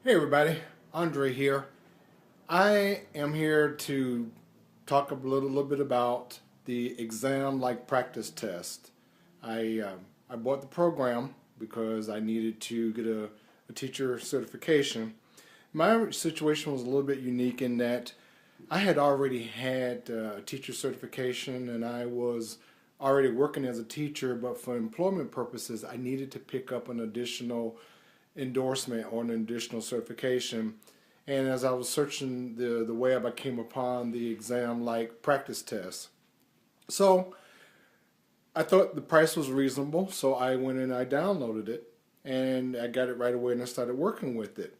Hey everybody, Andre here. I am here to talk a little bit about the exam-like practice test. I I bought the program because I needed to get a teacher certification. My situation was a little bit unique in that I had already had a teacher certification and I was already working as a teacher, but for employment purposes, I needed to pick up an additional endorsement or an additional certification. And as I was searching the web, I came upon the exam-like practice test. So I thought the price was reasonable, so I went and I downloaded it and I got it right away and I started working with it.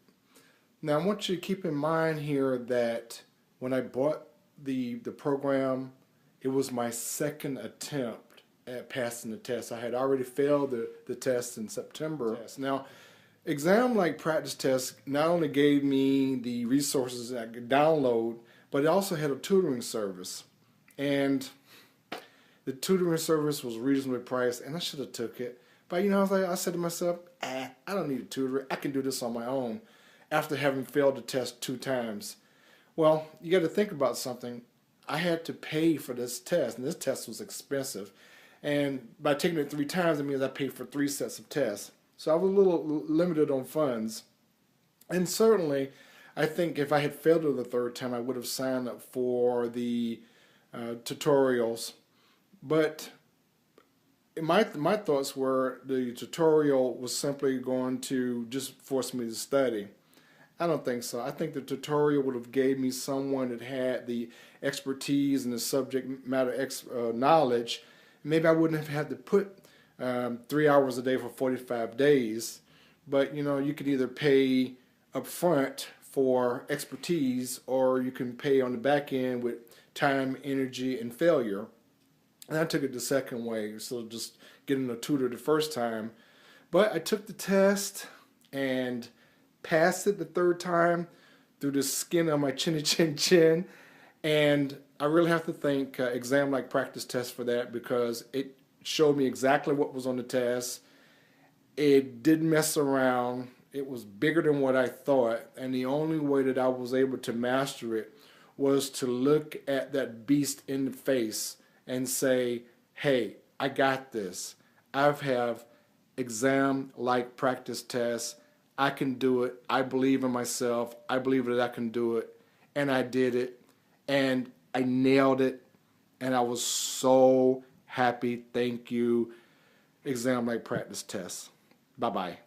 Now I want you to keep in mind here that when I bought the program, it was my second attempt at passing the test. I had already failed the test in September. Now, exam-like practice test not only gave me the resources that I could download, but it also had a tutoring service. And the tutoring service was reasonably priced, and I should have took it. But I said to myself, I don't need a tutor. I can do this on my own after having failed the test 2 times. Well, you got to think about something. I had to pay for this test, and this test was expensive. And by taking it 3 times, it means I paid for 3 sets of tests. So I was a little limited on funds. And certainly, I think if I had failed it the 3rd time, I would have signed up for the tutorials. But my thoughts were the tutorial was simply going to just force me to study. I don't think so. I think the tutorial would have gave me someone that had the expertise and the subject matter knowledge. Maybe I wouldn't have had to put 3 hours a day for 45 days. But you could either pay up front for expertise or you can pay on the back end with time, energy, and failure. And I took it the second way, so just getting a tutor the first time. But I took the test and passed it the 3rd time through the skin of my chinny chin chin. And I really have to thank exam-like practice test for that, because it showed me exactly what was on the test. It didn't mess around. It was bigger than what I thought. And the only way that I was able to master it was to look at that beast in the face and say, hey, I got this. I have exam-like practice tests. I can do it. I believe in myself. I believe that I can do it. And I did it. And I nailed it. And I was so happy. Thank you. Exam-like practice tests. Bye-bye.